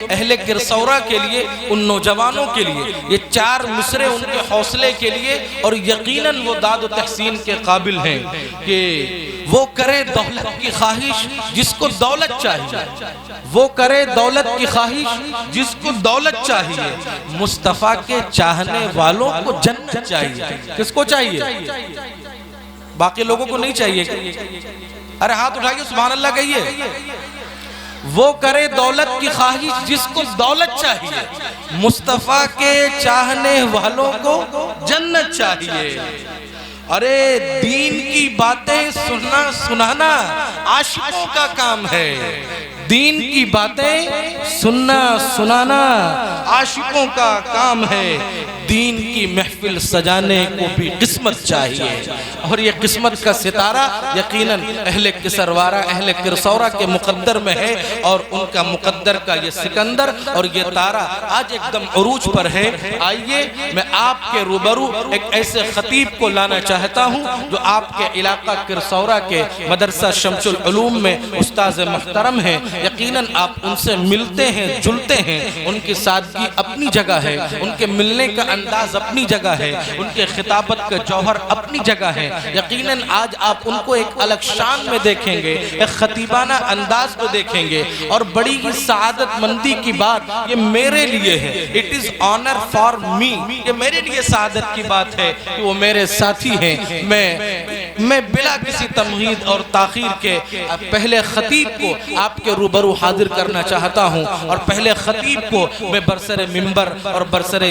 اہل کرسورہ کے لیے، ان نوجوانوں کے لیے یہ چار مصرے ان کے حوصلے کے لیے، اور یقیناً وہ داد و تحسین کے قابل ہیں کہ وہ کرے دولت کی خواہش جس کو دولت چاہیے، وہ کرے دولت کی خواہش جس کو دولت چاہیے، مصطفیٰ کے چاہنے والوں کو جنت چاہیے۔ کس کو چاہیے؟ باقی لوگوں کو نہیں چاہیے۔ ارے ہاتھ اٹھائیے سبحان اللہ کہیے۔ وہ کرے دولت کی خواہش جس کو دولت چاہیے، مصطفیٰ کے چاہنے والوں کو جنت چاہیے۔ ارے دین کی باتیں سننا سنانا عاشقوں کا کام ہے، دین کی باتیں سننا سنانا عاشقوں کا کام ہے، دین کی محفل سجانے کو بھی قسمت چاہیے۔ اور یہ قسمت کا ستارہ یقیناً اہل کسروارہ، اہل کرسورہ کے مقدر میں ہے، اور ان کا مقدر کا یہ سکندر اور یہ تارہ آج ایک دم عروج پر ہے۔ آئیے میں آپ کے روبرو ایک ایسے خطیب کو لانا چاہتا ہوں جو آپ کے علاقہ کرسورہ کے مدرسہ شمس العلوم میں استاذ محترم ہیں۔ یقیناً آپ ان سے ملتے ہیں، جلتے ہیں، ان کی سادگی اپنی جگہ ہے، ان کے ملنے کا انداز اپنی جگہ ہے، ان کے خطابت کا جوہر اپنی جگہ ہے۔ یقیناً آج آپ ان کو ایک الگ شان میں دیکھیں گے، ایک خطیبانہ انداز کو دیکھیں گے، اور بڑی ہی سعادت مندی کی بات یہ میرے لیے ہے۔ It is honor for me، یہ میرے لیے سعادت کی بات ہے کہ وہ میرے ساتھی ہیں۔ میں بلا کسی تمہید اور تاخیر کے پہلے خطیب کو آپ کے روبرو حاضر کرنا چاہتا ہوں، اور پہلے خطیب کو میں برسر ممبر اور برسر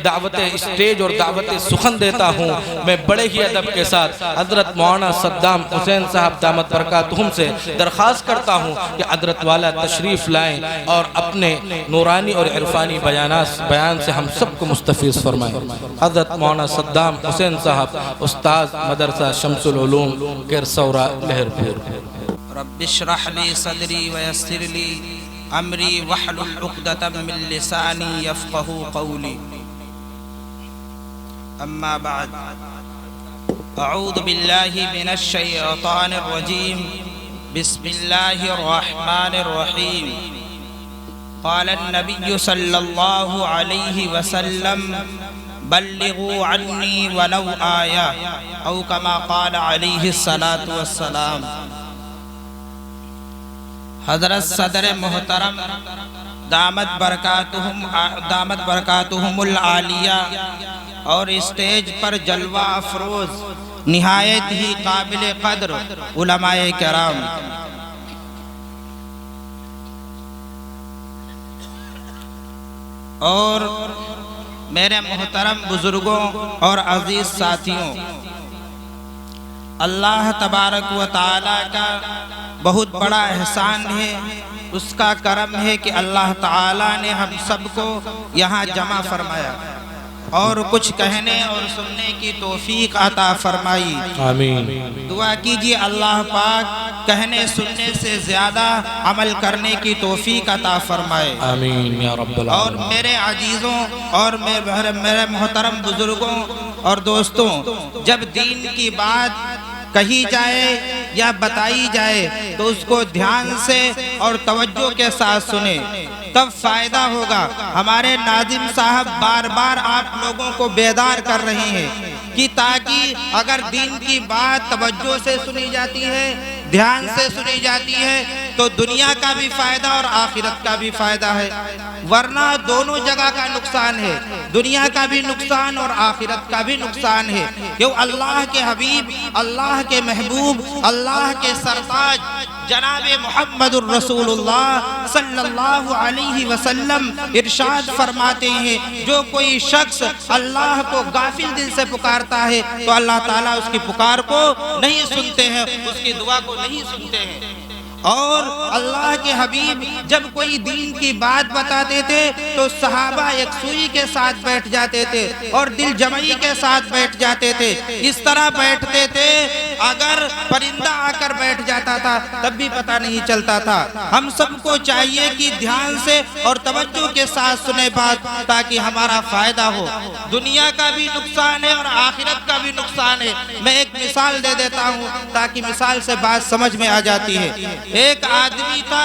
دعوت اسٹیج اور دعوت سخن دیتا ہوں۔ میں بڑے ہی ادب کے ساتھ حضرت مولانا صدام حسین صاحب دامت برکاتہم سے درخواست کرتا ہوں کہ حضرت والا تشریف لائیں اور اپنے نورانی اور عرفانی بیان سے ہم سب کو مستفیض فرمائیں۔ حضرت مولانا صدام حسین صاحب استاذ مدرسہ شمس العلوم کرسورہ لہرپور۔ رب اشرح لی صدری ویسر لی امری واحلل عقدۃ من لسانی یفقهوا قولی۔ اما بعد، اعوذ باللہ من الشیطان الرجیم، بسم اللہ الرحمن الرحیم۔ قال النبی صلی اللہ علیہ وسلم بلغوا عنی ولو آیہ، او کما قال علیہ الصلاۃ والسلام۔ حضرت صدر محترم دامت برکاتہم العالیہ اور اسٹیج پر جلوہ افروز نہایت ہی قابل قدر علماء کرام، اور میرے محترم بزرگوں اور عزیز ساتھیوں، اللہ تبارک و تعالیٰ کا بہت بڑا احسان ہے، اس کا کرم ہے کہ اللہ تعالیٰ نے ہم سب کو یہاں جمع فرمایا اور کچھ کہنے اور سننے کی توفیق عطا فرمائی۔ آمین۔ دعا کیجئے اللہ پاک کہنے سننے سے زیادہ عمل کرنے کی توفیق عطا فرمائے۔ آمین یا رب العالمین۔ اور میرے عزیزوں اور میرے محترم بزرگوں اور دوستوں، جب دین کی بات کہی جائے یا بتائی جائے تو اس کو دھیان سے اور توجہ کے ساتھ سنیں، تب فائدہ ہوگا۔ ہمارے ناظم صاحب بار بار آپ لوگوں کو بیدار کر رہے ہیں کہ تاکہ اگر دین کی بات توجہ سے سنی جاتی ہے، دھیان سے سنی جاتی ہے، تو دنیا کا بھی فائدہ اور آخرت کا بھی فائدہ ہے، ورنہ دونوں جگہ کا نقصان ہے، دنیا کا بھی نقصان اور آخرت کا بھی نقصان ہے۔ کیوں اللہ کے حبیب، اللہ کے محبوب، اللہ کے سرتاج جناب محمد الرسول اللہ صلی اللہ علیہ وسلم ارشاد فرماتے ہیں، جو کوئی شخص اللہ کو غافل دل سے پکارتا ہے تو اللہ تعالیٰ اس کی پکار کو نہیں سنتے ہیں، اس کی دعا کو نہیں سنتے ہیں۔ اور اللہ کے حبیب جب کوئی دین کی بات بتاتے تھے تو صحابہ یکسوئی کے ساتھ بیٹھ جاتے تھے اور دل جمعی کے ساتھ بیٹھ جاتے تھے۔ اس طرح بیٹھتے تھے اگر پرندہ آ کر بیٹھ جاتا تھا تب بھی پتہ نہیں چلتا تھا۔ ہم سب کو چاہیے کہ دھیان سے اور توجہ کے ساتھ سنیں بات تاکہ ہمارا فائدہ ہو۔ دنیا کا بھی نقصان ہے اور آخرت کا بھی نقصان ہے۔ میں ایک مثال دے دیتا ہوں تاکہ مثال سے بات سمجھ میں آ جاتی ہے۔ ایک آدمی تھا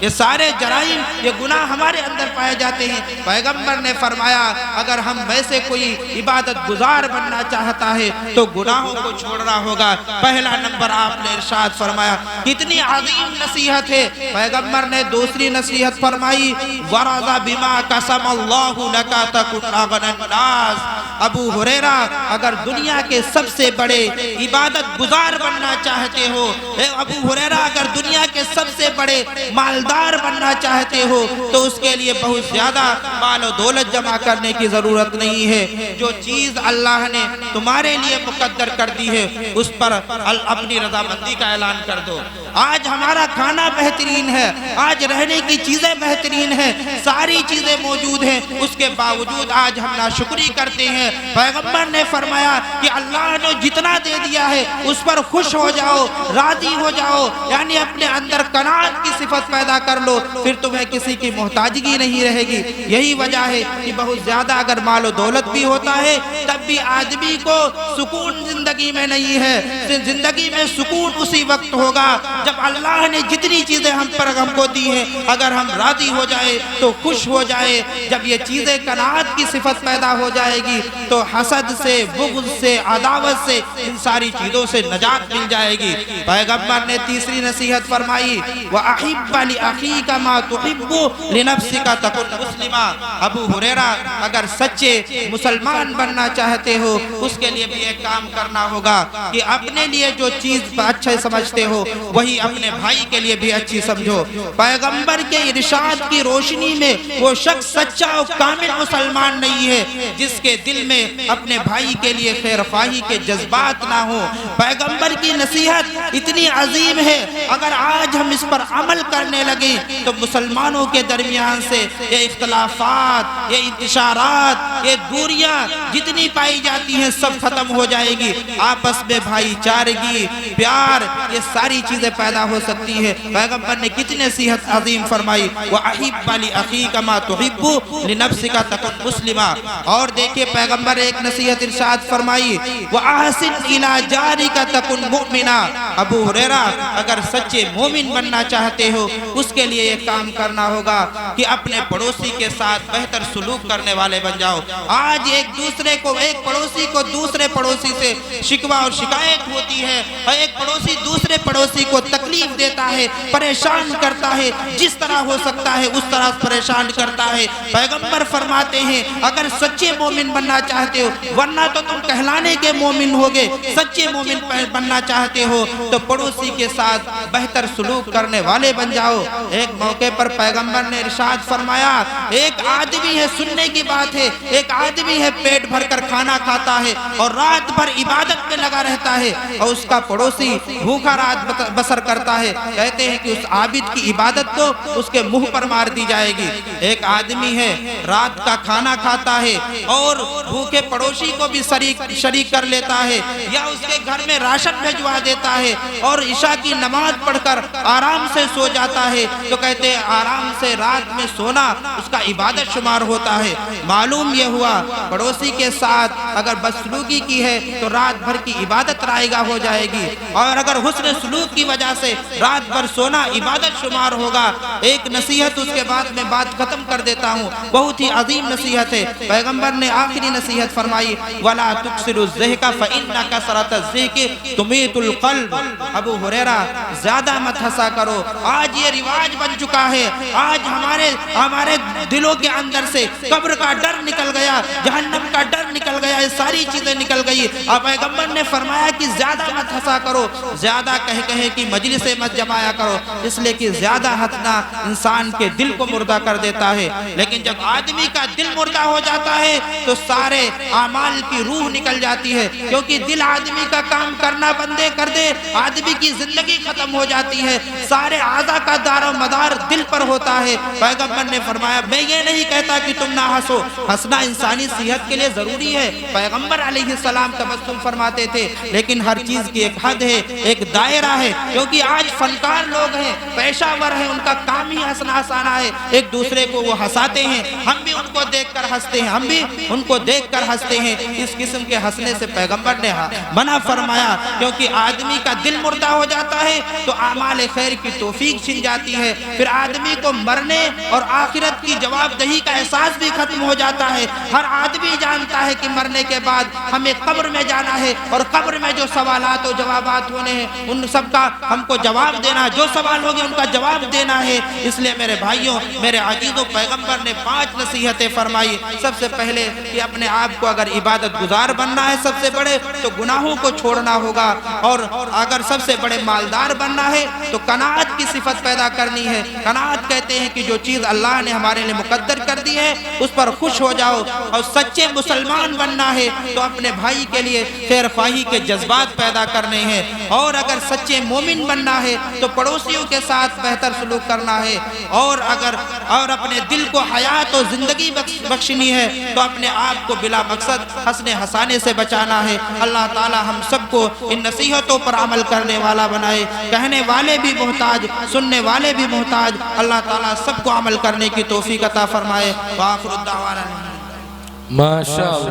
یہ سارے جرائم، یہ گناہ ہمارے اندر پائے جاتے ہیں۔ پیغمبر نے فرمایا اگر ہم ویسے کوئی عبادت گزار بننا چاہتا ہے تو گناہوں کو چھوڑنا ہوگا۔ پہلا نمبر آپ نے ارشاد فرمایا، کتنی عظیم نصیحت ہے۔ پیغمبر نے دوسری نصیحت فرمائی، وَرَضَ بِمَا قَسَمَ اللَّهُ لَكَ تَكُنْ أَغْنَى النَّاسِ۔ ابو ہریرہ اگر دنیا کے سب سے بڑے عبادت گزار بننا چاہتے ہو، ابو ہریرہ اگر دنیا کے سب سے بڑے مالدار بننا چاہتے ہو تو اس کے لیے بہت زیادہ مال و دولت جمع کرنے کی ضرورت نہیں ہے۔ جو چیز اللہ نے تمہارے لیے مقدر کر دی ہے اس پر اپنی رضامندی کا اعلان کر دو۔ آج ہمارا کھانا بہترین ہے، آج رہنے کی چیزیں بہترین ہیں، ساری چیزیں موجود ہیں، اس کے باوجود آج ہم ناشکری کرتے ہیں۔ پیغمبر نے فرمایا کہ اللہ نے جتنا دے دیا ہے اس پر خوش ہو جاؤ، راضی ہو جاؤ، یعنی اپنے اندر قناعت کی صفت پیدا کر لو، پھر تمہیں کسی کی محتاجگی نہیں رہے گی۔ یہی وجہ ہے کہ بہت زیادہ اگر مال و دولت بھی ہوتا ہے تب بھی آدمی کو سکون زندگی میں نہیں ہے۔ زندگی میں سکون اسی وقت ہوگا جب اللہ نے جتنی چیزیں ہم کو دی ہیں اگر ہم راضی ہو جائے تو خوش ہو جائے۔ جب یہ چیزیں قناعت کی صفت پیدا ہو جائے گی تو حسد سے، بغض سے، عداوت سے، ان ساری چیزوں سے نجات مل جائے گی۔ پیغمبر نے تیسری نصیحت فرمائی، وَأَحِبَّ لِأَخِيكَ مَا تُحِبُّ لِنَفْسِكَ تَكُنْ مُسْلِمًا۔ ابو ہریرہ اگر سچے مسلمان بننا چاہتے ہو اس کے لیے بھی ایک کام کرنا ہوگا کہ اپنے لیے جو چیز اچھے سمجھتے ہو وہی اپنے بھائی کے لیے بھی اچھی سمجھو۔ پیغمبر کے ارشاد کی روشنی میں وہ شخص سچا اور کامل مسلمان نہیں ہے جس کے دل میں اپنے بھائی کے لیے خیر خواہی کے جذبات نہ ہو۔ پیغمبر کی نصیحت اتنی عظیم ہے، اگر آج ہم اس پر عمل کرنے لگیں تو مسلمانوں کے درمیان سے یہ اختلافات، یہ انتشارات، یہ دوریاں جتنی پائی جاتی ہیں سب ختم ہو جائے گی۔ آپس میں بھائی چارگی، پیار، یہ ساری چیزیں پیدا ہو سکتی ہے۔ پیغمبر نے کتنی نصیحت عظیم فرمائی، وَأَحِبَّ لِأَخِيكَ مَا تُحِبُّ لِنَفْسِكَ تَكُنْ مُسْلِمًا۔ اور دیکھیں پیغمبر ایک نصیحت ارشاد فرمائی، وَأَحْسِنْ إِلَى جَارِكَ تَكُنْ مُؤْمِنًا۔ ابو ہریرہ اگر سچے مومن بننا چاہتے ہو اس کے لیے یہ کام کرنا ہوگا کہ اپنے پڑوسی کے ساتھ بہتر سلوک کرنے والے بن جاؤ۔ آج ایک پڑوسی کو دوسرے پڑوسی سے شکوہ اور شکایت ہوتی ہے، اور ایک پڑوسی دوسرے پڑوسی کو تکلیف دیتا ہے، پریشان کرتا ہے، جس طرح ہو سکتا ہے اس طرح پریشان کرتا ہے۔ پیغمبر فرماتے ہیں اگر سچے مومن بننا چاہتے ہو، ورنہ تو تم کہلانے کے مومن ہوگے، سچے مومن بننا چاہتے ہو تو پڑوسی کے ساتھ بہتر سلوک کرنے والے بن جاؤ۔ ایک موقع پر پیغمبر نے ارشاد فرمایا، ایک آدمی ہے، سننے کی بات ہے، ایک آدمی ہے پیٹ بھر کر کھانا کھاتا ہے اور رات بھر عبادت میں لگا رہتا ہے، اور اس کا پڑوسی بھوکا رات بسر کرتا ہے۔ کہتے ہیں کہ اس عابد کی عبادت تو اس کے منہ پر مار دی جائے گی۔ ایک آدمی ہے رات کا کھانا کھاتا ہے اور بھوکے پڑوسی کو بھی شریک کر لیتا ہے، یا اس کے گھر میں راشن بھجوا دیتا ہے اور عشاء کی نماز پڑھ کر آرام سے سو جاتا ہے، تو کہتے ہیں آرام سے رات میں سونا اس کا عبادت شمار ہوتا ہے۔ معلوم یہ ہوا پڑوسی کے ساتھ اگر بدسلوکی کی ہے تو رات بھر کی عبادت رائگاں ہو جائے گی، اور اگر حسن سلوک کی وجہ سے رات بھر سونا عبادت شمار ہوگا۔ ایک نصیحت اس کے بعد میں بات ختم کر دیتا ہوں، بہت ہی عظیم نصیحت ہے۔ پیغمبر نے آخری نصیحت فرمائی، وَلَا تُكْسِرُ الزِّحْكَ فَإِنَّ كَثْرَةَ الزِّحْكِ تُمِيتُ الْقَلْبَ۔ ابو ہریرہ زیادہ مت ہنسا کرو، آج یہ رواج بن چکا ہے، آج ہمارے دلوں کے اندر سے قبر کا ڈر نکل گیا، جہنم کا ڈر نکل گیا، یہ ساری چیزیں نکل گئی۔ اب پیغمبر نے فرمایا کہ زیادہ مت ہنسا کرو، زیادہ کہے کی مجلس مت جمایا کرو، اس لیے کہ زیادہ ہنسنا انسان کے دل کو مردہ کر دیتا ہے۔ لیکن جب آدمی کا دل مردہ ہو جاتا ہے تو سارے اعمال کی روح نکل جاتی ہے، کیونکہ دل آدمی کا کام کرنا بندے کر دے، آدمی کی زندگی ختم ہو جاتی ہے، سارے اعضاء کا دار و مدار بار دل پر ہوتا ہے۔ پیغمبر نے فرمایا میں یہ نہیں کہتا کہ تم نہ ہنسو، ہنسنا انسانی صحت کے لیے ضروری ہے۔ پیغمبر علیہ السلام تبسم فرماتے تھے، لیکن ہر چیز کی ایک حد ہے، ایک دائرہ ہے، کیونکہ آج فنکار لوگ ہیں، پیشہ ور ہیں، ان کا کام ہی ہنسنا ہنسانا ہے، ایک دوسرے کو وہ ہنساتے ہیں، ہم بھی ان کو دیکھ کر ہنستے ہیں، ہم بھی ان کو دیکھ کر ہنستے ہیں۔ اس قسم کے ہنسنے سے پیغمبر نے منع فرمایا، کیونکہ آدمی کا دل مردہ ہو جاتا ہے تو اعمال خیر کی توفیق چھن جاتی ہے، پھر آدمی کو مرنے اور آخرت کی جواب دہی کا احساس بھی ختم ہو جاتا ہے۔ ہر آدمی جانتا ہے کہ مرنے کے بعد ہمیں قبر میں جانا ہے، اور قبر میں جو سوالات و جوابات ہونے ہیں ان سب کا ہم کو جواب دینا ہے، جو سوال ہوگے ان کا جواب دینا ہے۔ اس لیے میرے بھائیوں، میرے عزیزوں، پیغمبر نے 5 نصیحتیں فرمائی۔ سب سے پہلے کہ اپنے آپ کو اگر عبادت گزار بننا ہے سب سے بڑے تو گناہوں کو چھوڑنا ہوگا، اور اگر سب سے بڑے مالدار بننا ہے تو قناعت کی صفت پیدا کرنی ہے۔ قناعت کہتے ہیں کہ جو چیز اللہ نے ہمارے لیے مقدر کر دی ہے اس پر خوش ہو جاؤ، اور سچے مسلمان بننا ہے تو اپنے بھائی کے لیے خیر خواہی کے جذبات پیدا کرنے ہیں، اور اگر سچے مومن بننا ہے تو پڑوسیوں کے ساتھ بہتر سلوک کرنا ہے، اور اپنے دل کو حیات و زندگی بخشنی ہے تو اپنے آپ کو بلا مقصد ہنسنے ہنسانے سے بچانا ہے۔ اللہ تعالی ہم سب کو ان نصیحتوں پر عمل کرنے والا بنائے، کہنے والے بھی محتاج، سننے والے بھی محتاج۔ اللہ تعالی سب کو عمل کرنے کی توفیق عطا فرمائے۔ وآخر الدعوانا ماشاءاللہ۔